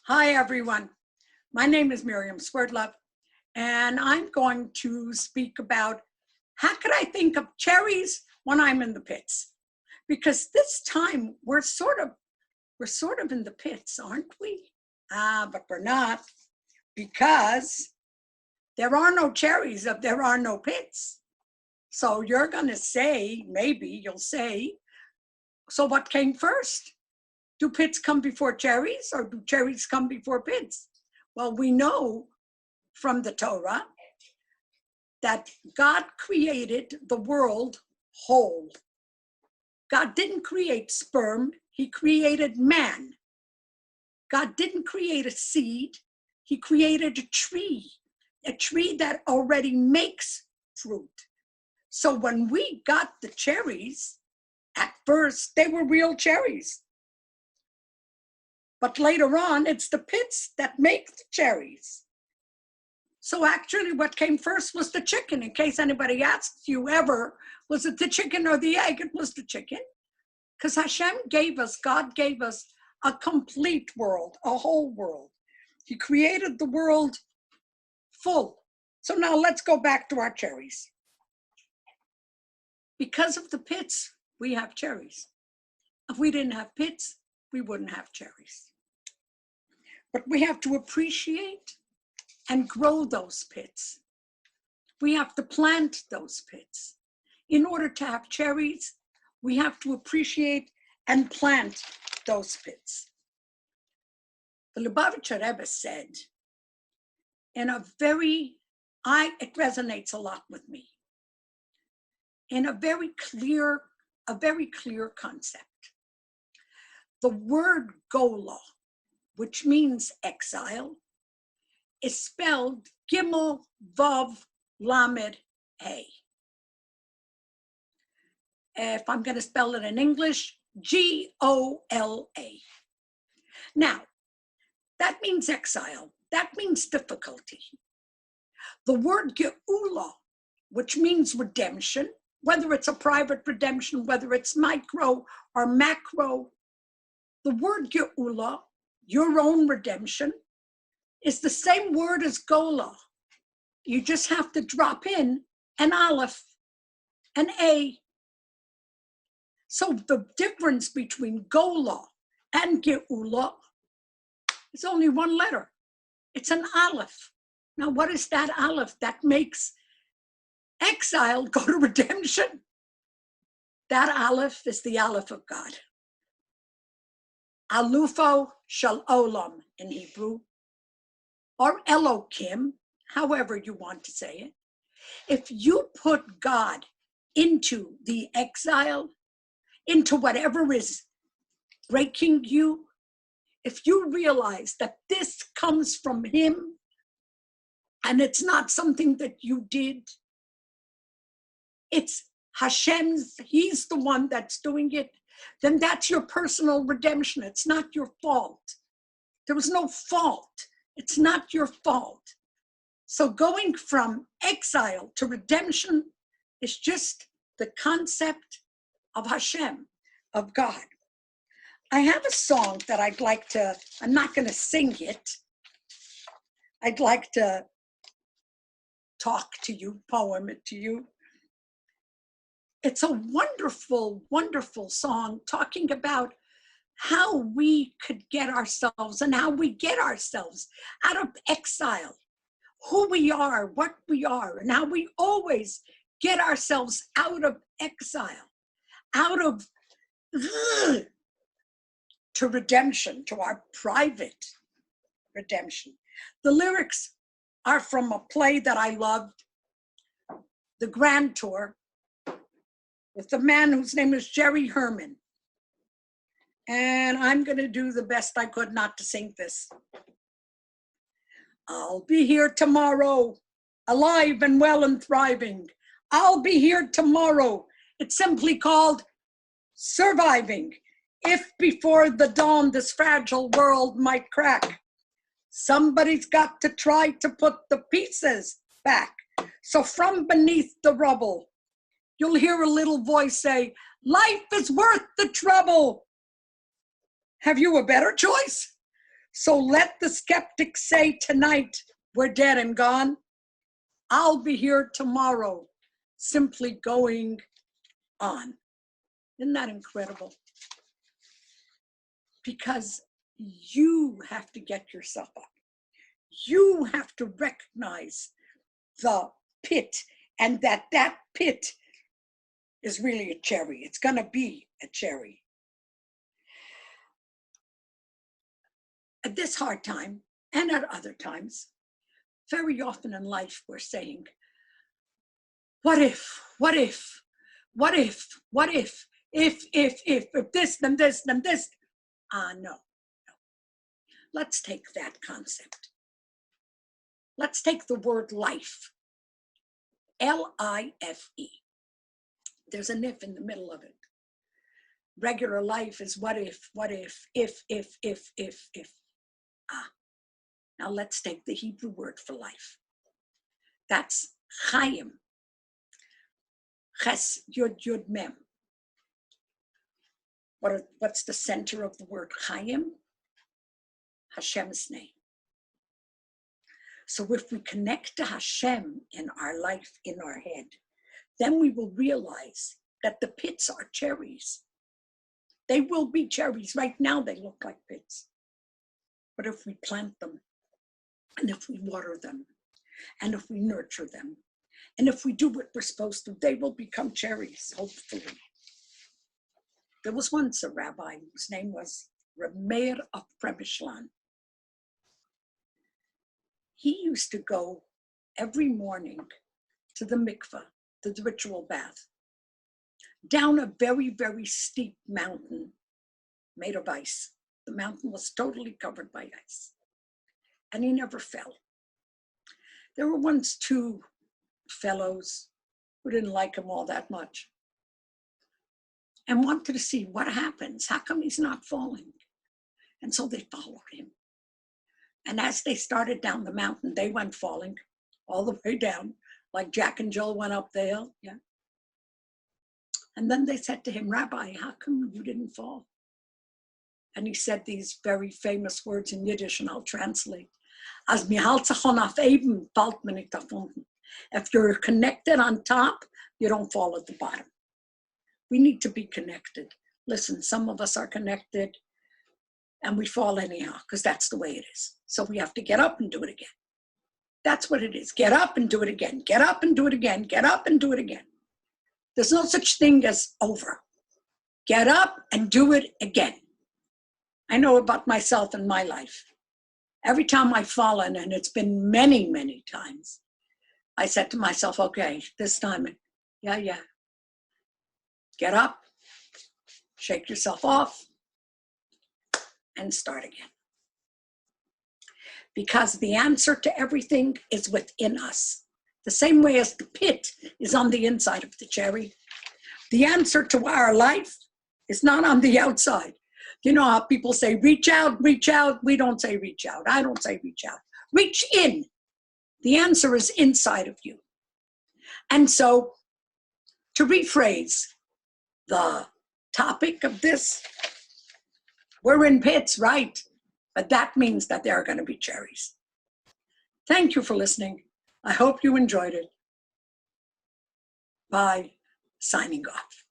Hi, everyone. My name is Miriam Swerdlov, and I'm going to speak about how could I think of cherries when I'm in the pits? Because this time we're sort of in the pits, aren't we? But we're not, because there are no cherries if there are no pits. So you're going to say, maybe you'll say, so what came first? Do pits come before cherries, or do cherries come before pits? Well, we know from the Torah that God created the world whole. God didn't create sperm, he created man. God didn't create a seed, he created a tree that already makes fruit. So when we got the cherries, at first they were real cherries. But later on, it's the pits that make the cherries. So actually what came first was the chicken. In case anybody asks you ever, was it the chicken or the egg? It was the chicken. Because God gave us a complete world, a whole world. He created the world full. So now let's go back to our cherries. Because of the pits, we have cherries. If we didn't have pits, we wouldn't have cherries. But we have to appreciate and grow those pits. We have to plant those pits. In order to have cherries, we have to appreciate and plant those pits. The Lubavitcher Rebbe said, it resonates a lot with me, in a very clear concept. The word gola, which means exile, is spelled Gimel Vav Lamed Hey. If I'm going to spell it in English, G-O-L-A. Now, that means exile. That means difficulty. The word Geula, which means redemption, whether it's a private redemption, whether it's micro or macro, the word Geula, your own redemption, is the same word as Gola. You just have to drop in an aleph, an A. So the difference between Gola and Geula is only one letter. It's an aleph. Now, what is that aleph that makes exile go to redemption? That aleph is the aleph of God. Alufo shel olam in Hebrew, or Elohim, however you want to say it. If you put God into the exile, into whatever is breaking you, if you realize that this comes from him and it's not something that you did, it's Hashem's, he's the one that's doing it, then that's your personal redemption. It's not your fault. There was no fault. It's not your fault. So going from exile to redemption is just the concept of Hashem, of God. I have a song that I'm not going to sing it. I'd like to talk to you, poem it to you. It's a wonderful, wonderful song talking about how we could get ourselves and how we get ourselves out of exile, who we are, what we are, and how we always get ourselves out of exile, out of to redemption, to our private redemption. The lyrics are from a play that I loved, The Grand Tour, with the man whose name is Jerry Herman. And I'm going to do the best I could not to sing this. I'll be here tomorrow, alive and well and thriving. I'll be here tomorrow. It's simply called surviving. If before the dawn this fragile world might crack, somebody's got to try to put the pieces back. So from beneath the rubble, you'll hear a little voice say, life is worth the trouble. Have you a better choice? So let the skeptics say tonight, we're dead and gone. I'll be here tomorrow, simply going on. Isn't that incredible? Because you have to get yourself up. You have to recognize the pit, and that pit is really a cherry. It's going to be a cherry. At this hard time, and at other times, very often in life we're saying, what if, what if, what if, what if this, then this, then this. No. Let's take that concept. Let's take the word life, L-I-F-E. There's an if in the middle of it. Regular life is what if, if. Now let's take the Hebrew word for life. That's Chaim. Ches, Yud, Yud, Mem. What's the center of the word Chaim? Hashem's name. So if we connect to Hashem in our life, in our head, then we will realize that the pits are cherries. They will be cherries. Right now they look like pits. But if we plant them, and if we water them, and if we nurture them, and if we do what we're supposed to, they will become cherries, hopefully. There was once a rabbi whose name was Reb Meir of Prebishlan. He used to go every morning to the mikveh, to the ritual bath, down a very, very steep mountain made of ice. The mountain was totally covered by ice, and he never fell. There were once two fellows who didn't like him all that much and wanted to see what happens. How come he's not falling? And so they followed him. And as they started down the mountain, they went falling all the way down, like Jack and Jill went up the hill. Yeah. And then they said to him, Rabbi, how come you didn't fall? And he said these very famous words in Yiddish, and I'll translate. As mi halt sich on auf eben, fällt man nicht auf unten. If you're connected on top, you don't fall at the bottom. We need to be connected. Listen, some of us are connected and we fall anyhow, because that's the way it is. So we have to get up and do it again. That's what it is. Get up and do it again. Get up and do it again. Get up and do it again. There's no such thing as over. Get up and do it again. I know about myself and my life. Every time I've fallen, and it's been many, many times, I said to myself, okay, this time, yeah. Get up, shake yourself off, and start again. Because the answer to everything is within us. The same way as the pit is on the inside of the cherry, the answer to our life is not on the outside. You know how people say, reach out, reach out. We don't say reach out. I don't say reach out. Reach in. The answer is inside of you. And so, to rephrase the topic of this, we're in pits, right? But that means that there are going to be cherries. Thank you for listening. I hope you enjoyed it. Bye. Signing off.